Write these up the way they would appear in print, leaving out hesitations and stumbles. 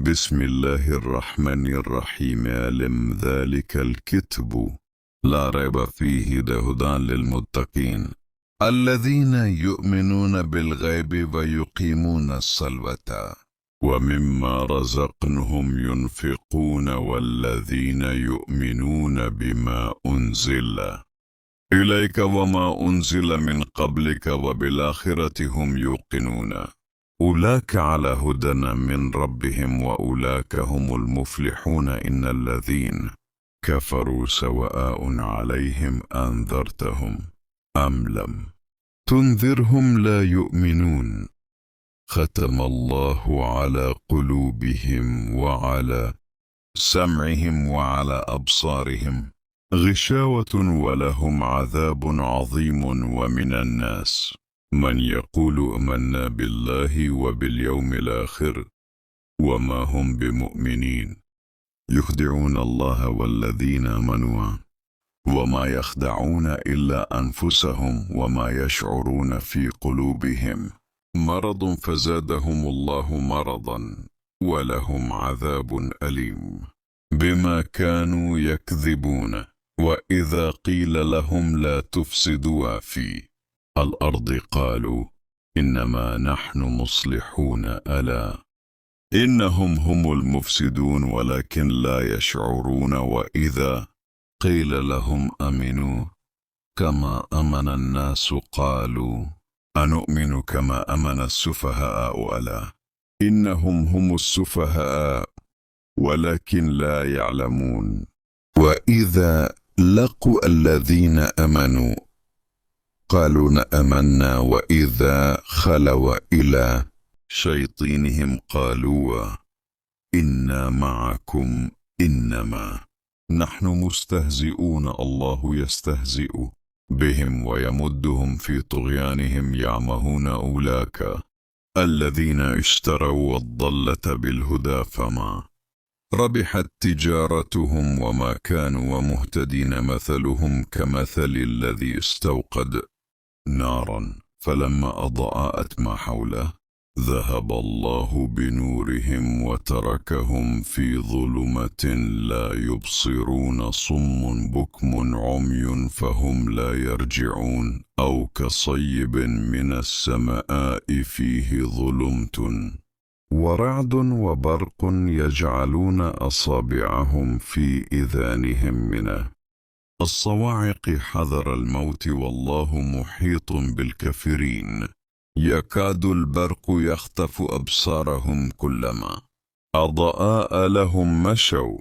بسم الله الرحمن الرحيم. ألم ذلك الكتب لا ريب فيه هدى للمتقين الذين يؤمنون بالغيب ويقيمون الصلاة ومما رزقنهم ينفقون والذين يؤمنون بما أنزل إليك وما أنزل من قبلك وبالآخرة هم يوقنون أولئك على هدى من ربهم وأولئك هم المفلحون. إن الذين كفروا سواء عليهم أنذرتهم أم لم تنذرهم لا يؤمنون ختم الله على قلوبهم وعلى سمعهم وعلى أبصارهم غشاوة ولهم عذاب عظيم. ومن الناس من يقول آمنا بالله وباليوم الآخر وما هم بمؤمنين يخدعون الله والذين آمنوا وما يخدعون إلا أنفسهم وما يشعرون في قلوبهم مرض فزادهم الله مرضا ولهم عذاب أليم بما كانوا يكذبون. وإذا قيل لهم لا تفسدوا في الأرض قالوا إنما نحن مصلحون ألا إنهم هم المفسدون ولكن لا يشعرون. وإذا قيل لهم آمنوا كما آمن الناس قالوا أنؤمن كما آمن السفهاء ألا إنهم هم السفهاء ولكن لا يعلمون. وإذا لقوا الذين آمنوا قالوا آمنا وإذا خلوا إلى شياطينهم قالوا إنا معكم إنما نحن مستهزئون. الله يستهزئ بهم ويمدهم في طغيانهم يعمهون. أولئك الذين اشتروا الضالة بالهدى فما ربحت تجارتهم وما كانوا مهتدين. مثلهم كمثل الذي استوقد نارا فلما أضاءت ما حوله ذهب الله بنورهم وتركهم في ظلمة لا يبصرون. صم بكم عمي فهم لا يرجعون. أو كصيب من السماء فيه ظلمة ورعد وبرق يجعلون أصابعهم في إذانهم من الصواعق حذر الموت والله محيط بالكافرين. يكاد البرق يخطف أبصارهم كلما أضاء لهم مشوا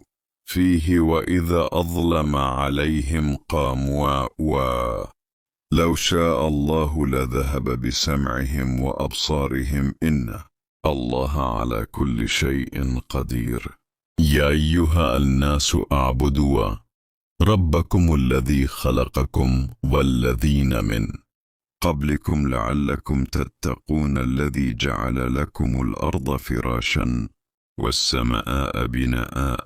فيه وإذا أظلم عليهم قاموا. ولو شاء الله لذهب بسمعهم وأبصارهم إن الله على كل شيء قدير. يا أيها الناس اعبدوا ربكم الذي خلقكم والذين من قبلكم لعلكم تتقون. الذي جعل لكم الأرض فراشا والسماء بناء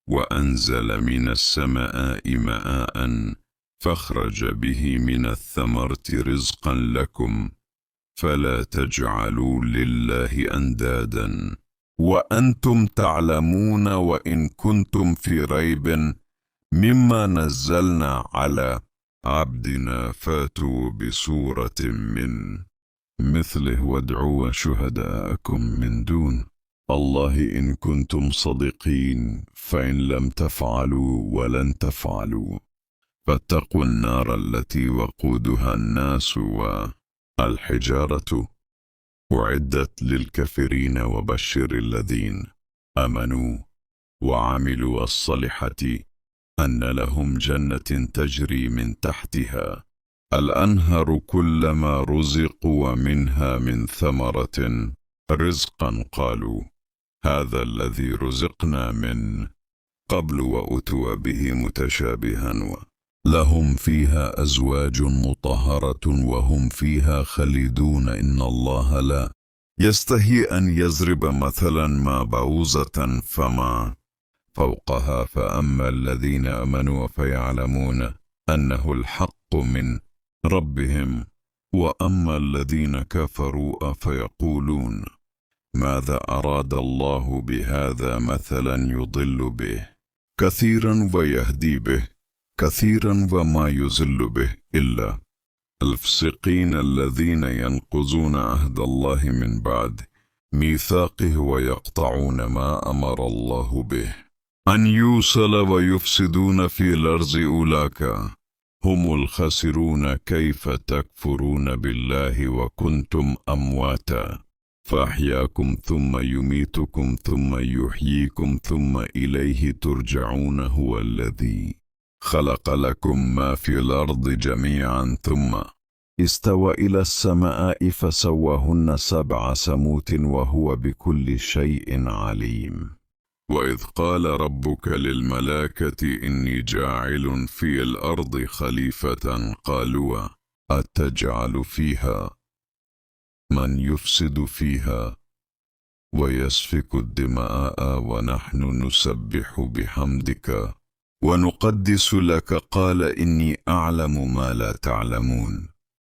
وأنزل من السماء ماء فاخرج به من الثمرة رزقا لكم فلا تجعلوا لله أندادا وأنتم تعلمون. وإن كنتم في ريب مما نزلنا على عبدنا فاتوا بسورة من مثله وادعوا شهداءكم من دون الله إن كنتم صادقين فإن لم تفعلوا ولن تفعلوا فاتقوا النار التي وقودها الناس والحجارة أعدت للكافرين. وبشر الذين آمنوا وعملوا الصالحات أن لهم جنة تجري من تحتها الأنهار كلما رزقوا منها من ثمرة رزقا قالوا هذا الذي رزقنا من قبل وأتوا به متشابها لهم فيها أزواج مطهرة وهم فيها خالدون. إن الله لا يستحي أن يضرب مثلا ما بعوضة فما فوقها فأما الذين آمنوا فيعلمون أنه الحق من ربهم وأما الذين كفروا فيقولون ماذا أراد الله بهذا مثلا يضل به كثيرا ويهدي به كثيرا وما يزل به إلا الفسقين الذين ينقضون عهد الله من بعد ميثاقه ويقطعون ما أمر الله به أن يوصل ويفسدون في الأرض أولئك هم الخاسرون. كيف تكفرون بالله وكنتم أمواتا فأحياكم ثم يميتكم ثم يحييكم ثم إليه ترجعون. هو الذي خلق لكم ما في الأرض جميعا ثم استوى إلى السماء فسواهن 7 سموت وهو بكل شيء عليم. وإذ قال ربك للملائكة إني جاعل في الأرض خليفة قالوا أتجعل فيها من يفسد فيها ويسفك الدماء ونحن نسبح بحمدك ونقدس لك قال إني أعلم ما لا تعلمون.